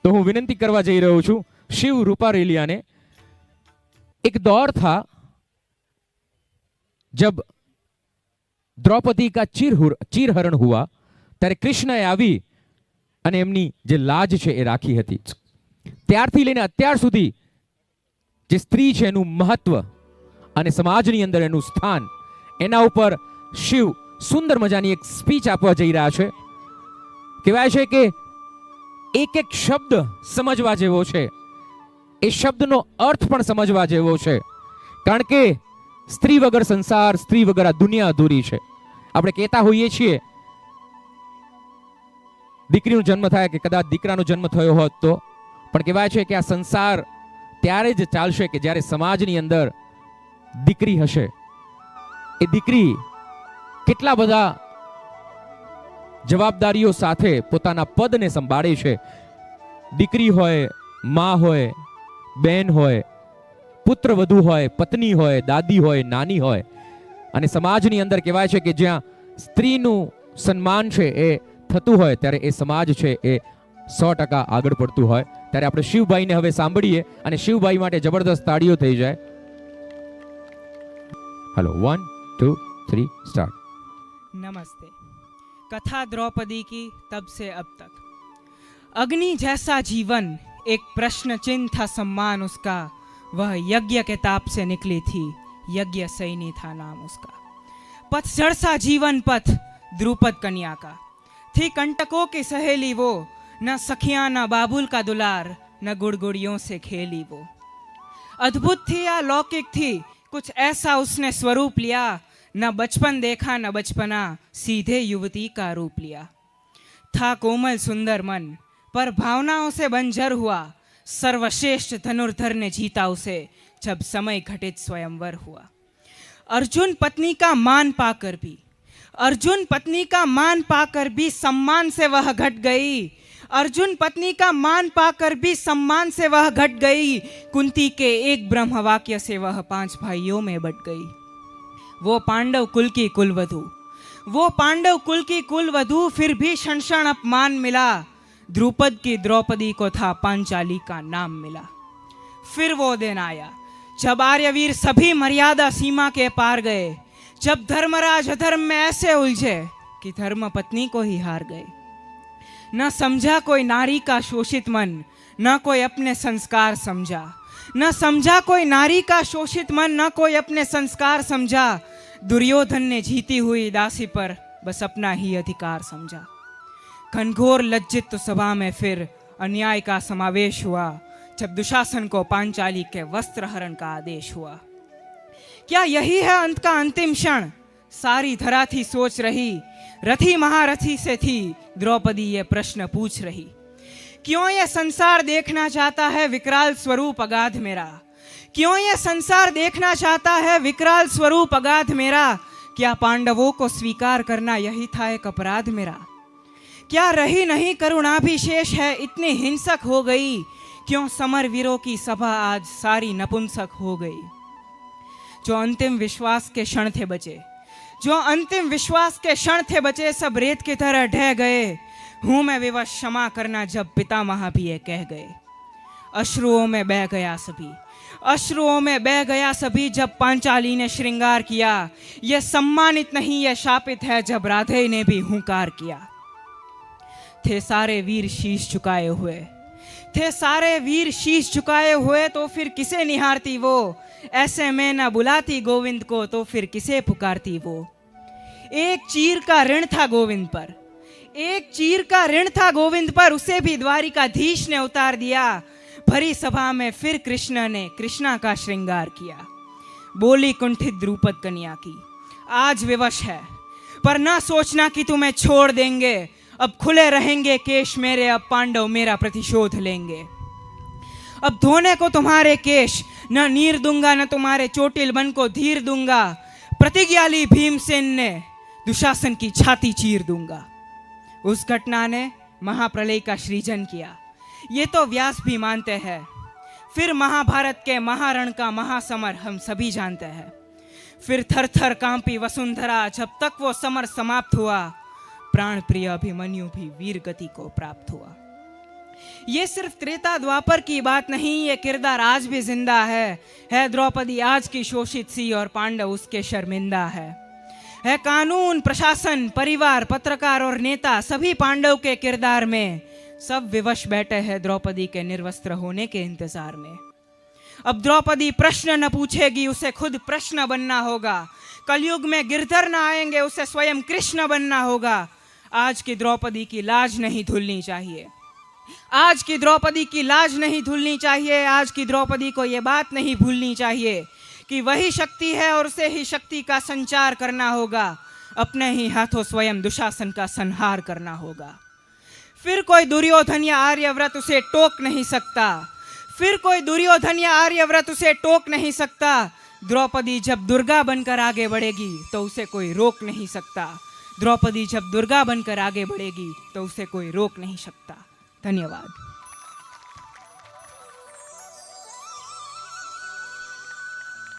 तो हूँ विनंती करवा जई रह्यो छूं शिव रूपारेलिया ने। एक दौर था जब द्रौपदी का चीरहरण हुआ ત્યારે કૃષ્ણએ આવી અને એમની જે લાજ છે એ રાખી હતી। ત્યારથી લઈને અત્યાર સુધી જે સ્ત્રી છે એનું મહત્વ અને સમાજની અંદર એનું સ્થાન, એના ઉપર શિવ સુંદર મજાની એક સ્પીચ આપવા જઈ રહ્યા છે। કહેવાય છે કે એક એક શબ્દ સમજવા જેવો છે, એ શબ્દનો અર્થ પણ સમજવા જેવો છે, કારણ કે સ્ત્રી વગર સંસાર, સ્ત્રી વગર આ દુનિયા અધૂરી છે। આપણે કહેતા હોઈએ છીએ દીકરીનો જન્મ થાય કે કદાચ દીકરાનો જન્મ થયો હોત તો, પણ કહેવાય છે કે આ સંસાર ત્યારે જ ચાલશે કે જ્યારે સમાજની અંદર દીકરી હશે। એ દીકરી કેટલા બધા જવાબદારીઓ સાથે પોતાના પદને સંભાળે છે। દીકરી હોય, માં હોય, બેન હોય, પુત્ર વધુ હોય, પત્ની હોય, દાદી હોય, નાની હોય, અને સમાજની અંદર કહેવાય છે કે જ્યાં સ્ત્રીનું સન્માન છે એ થતું હોય ત્યારે એ સમાજ છે એ 100% આગળ પડતું હોય। ત્યારે આપણે શિવભાઈને હવે સાંભળીએ અને શિવભાઈ માટે જબરદસ્ત તાળીઓ થઈ જાય। Hello 1 2 3 start. नमस्ते। कथा द्रौपदी की तब से अब तक। अग्नि जैसा जीवन एक प्रश्न चिन्ह था, सम्मान उसका, वह यज्ञ के ताप से निकली थी, यज्ञ सैनी था नाम उसका। पतझड़ सा जीवन पथ द्रुपद कन्या का, थी कंटकों की सहेली वो, न सखियां न बाबुल का दुलार, न गुड़गुड़ियों से खेली वो। अद्भुत थी या लौकिक थी, कुछ ऐसा उसने स्वरूप लिया, न बचपन देखा न बचपना, सीधे युवती का रूप लिया। था कोमल सुंदर मन, पर भावनाओं से बंजर हुआ, सर्वश्रेष्ठ धनुर्धर ने जीता उसे, जब समय घटित स्वयंवर हुआ। अर्जुन पत्नी का मान पाकर भी, अर्जुन पत्नी का मान पाकर भी सम्मान से वह घट गई, अर्जुन पत्नी का मान पाकर भी सम्मान से वह घट गई, कुंती के एक ब्रह्म वाक्य से वह 5 भाइयों में बट गई। वो पांडव कुल की कुलवधू, वो पांडव कुल की कुलवधू, फिर भी क्षण क्षण अपमान मिला, द्रुपद की द्रौपदी को था पांचाली का नाम मिला। फिर वो दिन आया जब आर्यवीर सभी मर्यादा सीमा के पार गए, जब धर्मराज अधर्म में ऐसे उलझे कि धर्म पत्नी को ही हार गए। न समझा कोई नारी का शोषित मन, न कोई अपने संस्कार समझा, न समझा कोई नारी का शोषित मन, न कोई अपने संस्कार समझा। दुर्योधन ने जीती हुई दासी पर बस अपना ही अधिकार समझा। घनघोर लज्जित तो सभा में फिर अन्याय का समावेश हुआ, जब दुशासन को पांचाली के वस्त्र हरण का आदेश हुआ। क्या यही है अंत का अंतिम क्षण, सारी धरा थी सोच रही, रथी महारथी से थी द्रौपदी ये प्रश्न पूछ रही। क्यों ये संसार देखना चाहता है विकराल स्वरूप अगाध मेरा, क्यों ये संसार देखना चाहता है विकराल स्वरूप अगाध मेरा। क्या पांडवों को स्वीकार करना यही था एक अपराध मेरा, क्या रही नहीं करुणा भी शेष है इतनी हिंसक हो गई, क्यों समर वीरों की सभा आज सारी नपुंसक हो गई। जो अंतिम विश्वास के क्षण थे बचे, जो अंतिम विश्वास के क्षण थे बचे, सब रेत की तरह ढह गए। हूं मैं विवश क्षमा करना जब पितामह भी ये कह गए। अश्रुओं में बह गया सभी, अश्रुओं में बह गया सभी, जब पांचाली ने श्रृंगार किया। यह सम्मानित नहीं यह शापित है, जब राधे ने भी हुंकार किया। थे सारे वीर शीश झुकाए हुए, थे सारे वीर शीश झुकाए हुए, तो फिर किसे निहारती वो, ऐसे में न बुलाती गोविंद को, तो फिर किसे पुकारती वो। एक चीर का ऋण था गोविंद पर, एक चीर का ऋण था गोविंद पर, उसे भी द्वारिकाधीश ने उतार दिया। भरी सभा में फिर कृष्ण ने कृष्णा का श्रृंगार किया। बोली कुंठित द्रुपद कन्या की, आज विवश है पर ना सोचना कि तुम्हें छोड़ देंगे, अब खुले रहेंगे केश मेरे, अब पांडव मेरा प्रतिशोध लेंगे। अब धोने को तुम्हारे केश न नीर दूंगा, न तुम्हारे चोटिल बन को धीर दूंगा। प्रतिज्ञा ली भीमसेन ने, दुशासन की छाती चीर दूंगा। उस घटना ने महाप्रलय का सृजन किया, ये तो व्यास भी मानते हैं। फिर महाभारत के महारण का महासमर हम सभी जानते हैं। फिर थर थर कांपी वसुंधरा, जब तक वो समर समाप्त हुआ, प्राण प्रिय अभिमन्यु भी वीर गति को प्राप्त हुआ। ये सिर्फ त्रेता द्वापर की बात नहीं, ये किरदार आज भी जिंदा है द्रौपदी आज की शोषित सी और पांडव उसके शर्मिंदा है कानून, प्रशासन, परिवार, पत्रकार और नेता सभी पांडव के किरदार में, सब विवश बैठे हैं द्रौपदी के निर्वस्त्र होने के इंतजार में। अब द्रौपदी प्रश्न न पूछेगी, उसे खुद प्रश्न बनना होगा। कलयुग में गिरधर न आएंगे, उसे स्वयं कृष्ण बनना होगा। आज की द्रौपदी की लाज नहीं धुलनी चाहिए, आज की द्रौपदी की लाज नहीं धुलनी चाहिए। आज की द्रौपदी को यह बात नहीं भूलनी चाहिए कि वही शक्ति है और उसे ही शक्ति का संचार करना होगा। अपने ही हाथों स्वयं दुशासन का संहार करना होगा। फिर कोई दुर्योधन या आर्यव्रत उसे टोक नहीं सकता, फिर कोई दुर्योधन या आर्यव्रत उसे टोक नहीं सकता। द्रौपदी जब दुर्गा बनकर आगे बढ़ेगी तो उसे कोई रोक नहीं सकता। द्रौपदी जब दुर्गा बनकर आगे बढ़ेगी तो उसे कोई रोक नहीं सकता। धन्यवाद।